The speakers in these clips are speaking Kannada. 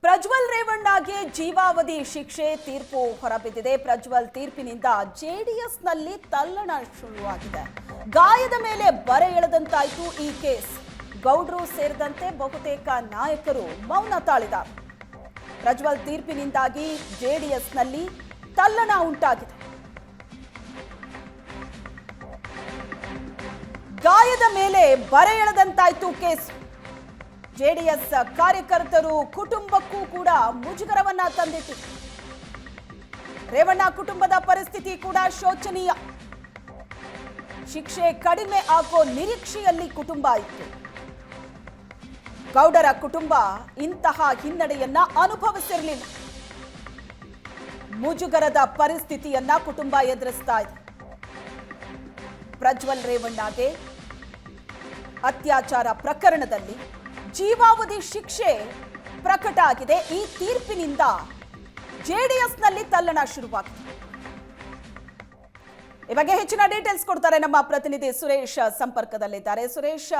ಪ್ರಜ್ವಲ್ ರೇವಣ್ಣಗೆ ಜೀವಾವಧಿ ಶಿಕ್ಷೆ ತೀರ್ಪು ಹೊರಬಿದ್ದಿದೆ. ಪ್ರಜ್ವಲ್ ತೀರ್ಪಿನಿಂದ ಜೆಡಿಎಸ್ನಲ್ಲಿ ತಲ್ಲಣ ಶುರುವಾಗಿದೆ. ಗಾಯದ ಮೇಲೆ ಬರೆ ಎಳೆದಂತಾಯಿತು ಈ ಕೇಸ್. ಗೌಡ್ರು ಸೇರಿದಂತೆ ಬಹುತೇಕ ನಾಯಕರು ಮೌನ ತಾಳಿದ್ದಾರೆ. ಪ್ರಜ್ವಲ್ ತೀರ್ಪಿನಿಂದಾಗಿ ಜೆಡಿಎಸ್ನಲ್ಲಿ ತಲ್ಲಣ ಉಂಟಾಗಿದೆ. ಗಾಯದ ಮೇಲೆ ಬರೆ ಎಳೆದಂತಾಯಿತು ಕೇಸ್. ಜೆಡಿಎಸ್ ಕಾರ್ಯಕರ್ತರು ಕುಟುಂಬಕ್ಕೂ ಕೂಡ ಮುಜುಗರವನ್ನ ತಂದಿಟ್ಟಿದೆ. ರೇವಣ್ಣ ಕುಟುಂಬದ ಪರಿಸ್ಥಿತಿ ಕೂಡ ಶೋಚನೀಯ. ಶಿಕ್ಷೆ ಕಡಿಮೆ ಆಗೋ ನಿರೀಕ್ಷೆಯಲ್ಲಿ ಕುಟುಂಬ ಇತ್ತು. ಗೌಡರ ಕುಟುಂಬ ಇಂತಹ ಹಿನ್ನಡೆಯನ್ನ ಅನುಭವಿಸಿರಲಿಲ್ಲ. ಮುಜುಗರದ ಪರಿಸ್ಥಿತಿಯನ್ನ ಕುಟುಂಬ ಎದುರಿಸ್ತಾ ಇದೆ. ಪ್ರಜ್ವಲ್ ರೇವಣ್ಣಗೆ ಅತ್ಯಾಚಾರ ಪ್ರಕರಣದಲ್ಲಿ ಜೀವಾವಧಿ ಶಿಕ್ಷೆ ಪ್ರಕಟ ಆಗಿದೆ. ಈ ತೀರ್ಪಿನಿಂದ ಜೆಡಿಎಸ್ನಲ್ಲಿ ತಲ್ಲಣ ಶುರುವಾಗಿದೆ. ಈ ಬಗ್ಗೆ ಹೆಚ್ಚಿನ ಡೀಟೇಲ್ಸ್ ಕೊಡ್ತಾರೆ ನಮ್ಮ ಪ್ರತಿನಿಧಿ ಸುರೇಶ್ ಸಂಪರ್ಕದಲ್ಲಿದ್ದಾರೆ. ಸುರೇಶ್,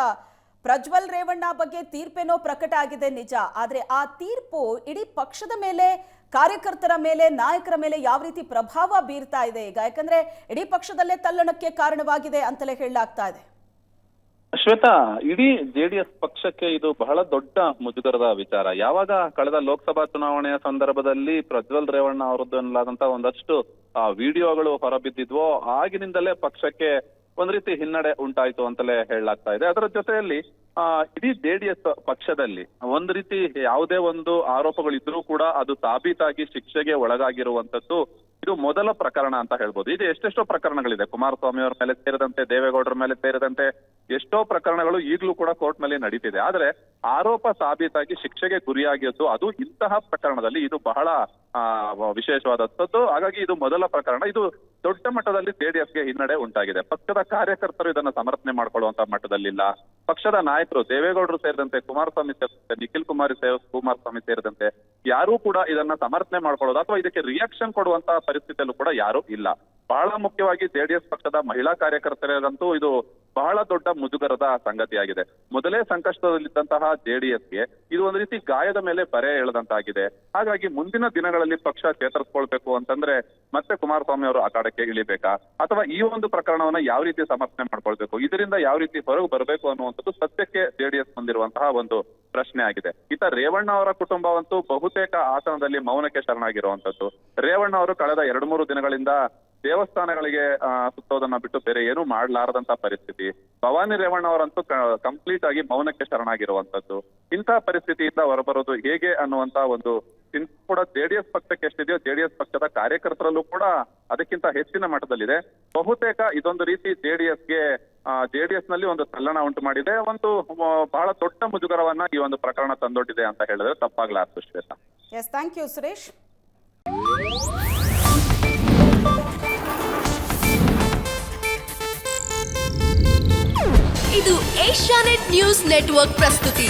ಪ್ರಜ್ವಲ್ ರೇವಣ್ಣ ಬಗ್ಗೆ ತೀರ್ಪೇನೋ ಪ್ರಕಟ ಆಗಿದೆ ನಿಜ, ಆದ್ರೆ ಆ ತೀರ್ಪು ಇಡೀ ಪಕ್ಷದ ಮೇಲೆ, ಕಾರ್ಯಕರ್ತರ ಮೇಲೆ, ನಾಯಕರ ಮೇಲೆ ಯಾವ ರೀತಿ ಪ್ರಭಾವ ಬೀರ್ತಾ ಇದೆ ಈಗ? ಯಾಕಂದ್ರೆ ಇಡೀ ಪಕ್ಷದಲ್ಲೇ ತಲ್ಲಣಕ್ಕೆ ಕಾರಣವಾಗಿದೆ ಅಂತಲೇ ಹೇಳಲಾಗ್ತಾ ಇದೆ. ಶ್ವೇತಾ, ಇಡೀ ಜೆಡಿಎಸ್ ಪಕ್ಷಕ್ಕೆ ಇದು ಬಹಳ ದೊಡ್ಡ ಮುಜುಗರದ ವಿಚಾರ. ಯಾವಾಗ ಕಳೆದ ಲೋಕಸಭಾ ಚುನಾವಣೆಯ ಸಂದರ್ಭದಲ್ಲಿ ಪ್ರಜ್ವಲ್ ರೇವಣ್ಣ ಅವರದ್ದು ಎನ್ನಲಾದಂತ ಒಂದಷ್ಟು ವಿಡಿಯೋಗಳು ಹೊರಬಿದ್ದಿದ್ವೋ ಆಗಿನಿಂದಲೇ ಪಕ್ಷಕ್ಕೆ ಒಂದ್ ರೀತಿ ಹಿನ್ನಡೆ ಉಂಟಾಯ್ತು ಅಂತಲೇ ಹೇಳಲಾಗ್ತಾ ಇದೆ. ಅದರ ಜೊತೆಯಲ್ಲಿ ಇಡೀ ಜೆಡಿಎಸ್ ಪಕ್ಷದಲ್ಲಿ ಒಂದ್ ರೀತಿ ಯಾವುದೇ ಒಂದು ಆರೋಪಗಳಿದ್ರೂ ಕೂಡ ಅದು ಸಾಬೀತಾಗಿ ಶಿಕ್ಷೆಗೆ ಒಳಗಾಗಿರುವಂತದ್ದು ಇದು ಮೊದಲ ಪ್ರಕರಣ ಅಂತ ಹೇಳ್ಬೋದು. ಇದು ಎಷ್ಟೆಷ್ಟೋ ಪ್ರಕರಣಗಳಿದೆ. ಕುಮಾರಸ್ವಾಮಿ ಅವರ ಮೇಲೆ ಸೇರಿದಂತೆ, ದೇವೇಗೌಡರ ಮೇಲೆ ಸೇರಿದಂತೆ ಎಷ್ಟೋ ಪ್ರಕರಣಗಳು ಈಗಲೂ ಕೂಡ ಕೋರ್ಟ್ ನಲ್ಲಿ ನಡೀತಿದೆ. ಆದ್ರೆ ಆರೋಪ ಸಾಬೀತಾಗಿ ಶಿಕ್ಷೆಗೆ ಗುರಿಯಾಗಿದ್ದು ಅದು ಇಂತಹ ಪ್ರಕರಣದಲ್ಲಿ ಇದು ಬಹಳ ವಿಶೇಷವಾದದ್ದು. ಹಾಗಾಗಿ ಇದು ಮೊದಲ ಪ್ರಕರಣ. ಇದು ದೊಡ್ಡ ಮಟ್ಟದಲ್ಲಿ ಜೆಡಿಎಸ್ಗೆ ಹಿನ್ನಡೆ ಉಂಟಾಗಿದೆ. ಪಕ್ಷದ ಕಾರ್ಯಕರ್ತರು ಇದನ್ನ ಸಮರ್ಥನೆ ಮಾಡ್ಕೊಳ್ಳುವಂತ ಮಟ್ಟದಲ್ಲಿಲ್ಲ. ಪಕ್ಷದ ನಾಯಕರು ದೇವೇಗೌಡರು ಸೇರಿದಂತೆ, ಕುಮಾರಸ್ವಾಮಿ ಸೇರಿದಂತೆ, ನಿಖಿಲ್ ಕುಮಾರಸ್ವಾಮಿ ಸೇರಿದಂತೆ ಯಾರೂ ಕೂಡ ಇದನ್ನ ಸಮರ್ಥನೆ ಮಾಡ್ಕೊಳ್ಳೋದು ಅಥವಾ ಇದಕ್ಕೆ ರಿಯಾಕ್ಷನ್ ಕೊಡುವಂತ ಪರಿಸ್ಥಿತಿಯಲ್ಲೂ ಕೂಡ ಯಾರೂ ಇಲ್ಲ. ಬಹಳ ಮುಖ್ಯವಾಗಿ ಜೆಡಿಎಸ್ ಪಕ್ಷದ ಮಹಿಳಾ ಕಾರ್ಯಕರ್ತರಿಗಂತೂ ಇದು ಬಹಳ ದೊಡ್ಡ ಮುಜುಗರದ ಸಂಗತಿಯಾಗಿದೆ. ಮೊದಲೇ ಸಂಕಷ್ಟದಲ್ಲಿದ್ದಂತಹ ಜೆಡಿಎಸ್ಗೆ ಇದು ಒಂದು ರೀತಿ ಗಾಯದ ಮೇಲೆ ಬರೆ ಎಳೆದಂತಾಗಿದೆ. ಹಾಗಾಗಿ ಮುಂದಿನ ದಿನಗಳಲ್ಲಿ ಪಕ್ಷ ಚೇತರಿಸ್ಕೊಳ್ಬೇಕು ಅಂತಂದ್ರೆ ಮತ್ತೆ ಕುಮಾರಸ್ವಾಮಿ ಅವರು ಅಖಾಡಕ್ಕೆ ಇಳಿಬೇಕಾ ಅಥವಾ ಈ ಒಂದು ಪ್ರಕರಣವನ್ನ ಯಾವ ರೀತಿ ಸಮರ್ಥನೆ ಮಾಡ್ಕೊಳ್ಬೇಕು, ಇದರಿಂದ ಯಾವ ರೀತಿ ಹೊರಗೆ ಬರಬೇಕು ಅನ್ನುವಂಥದ್ದು ಸದ್ಯಕ್ಕೆ ಜೆಡಿಎಸ್ ಹೊಂದಿರುವಂತಹ ಒಂದು ಪ್ರಶ್ನೆ ಆಗಿದೆ. ಈತ ರೇವಣ್ಣ ಅವರ ಕುಟುಂಬವಂತೂ ಬಹುತೇಕ ಆಸನದಲ್ಲಿ ಮೌನಕ್ಕೆ ಶರಣಾಗಿರುವಂತದ್ದು. ರೇವಣ್ಣ ಅವರು ಕಳೆದ 2-3 ದಿನಗಳಿಂದ ದೇವಸ್ಥಾನಗಳಿಗೆ ಸುತ್ತೋದನ್ನ ಬಿಟ್ಟು ಬೇರೆ ಏನು ಮಾಡ್ಲಾರದಂತ ಪರಿಸ್ಥಿತಿ. ಭವಾನಿ ರೇವಣ್ಣ ಅವರಂತೂ ಕಂಪ್ಲೀಟ್ ಆಗಿ ಮೌನಕ್ಕೆ ಶರಣಾಗಿರುವಂತದ್ದು. ಇಂತಹ ಪರಿಸ್ಥಿತಿಯಿಂದ ಹೊರಬರೋದು ಹೇಗೆ ಅನ್ನುವಂತ ಒಂದು ಚಿಂತೆ ಕೂಡ ಜೆಡಿಎಸ್ ಪಕ್ಷಕ್ಕೆ ಎಷ್ಟಿದೆಯೋ ಜೆಡಿಎಸ್ ಪಕ್ಷದ ಕಾರ್ಯಕರ್ತರಲ್ಲೂ ಕೂಡ ಅದಕ್ಕಿಂತ ಹೆಚ್ಚಿನ ಮಟ್ಟದಲ್ಲಿದೆ. ಬಹುತೇಕ ಇದೊಂದು ರೀತಿ ಜೆಡಿಎಸ್ ನಲ್ಲಿ ಒಂದು ತಲ್ಲಣ ಉಂಟು ಮಾಡಿದೆ. ಒಂದು ಬಹಳ ದೊಡ್ಡ ಮುಜುಗರವನ್ನ ಈ ಒಂದು ಪ್ರಕರಣ ತಂದೊಡ್ಡಿದೆ ಅಂತ ಹೇಳಿದ್ರೆ ತಪ್ಪಾಗ್ಲಾರ್ದು. Shweta, yes, thank you Suresh. ಇದು ಏಷ್ಯಾನೆಟ್ ನ್ಯೂಸ್ ನೆಟ್ವರ್ಕ್ ಪ್ರಸ್ತುತಿ.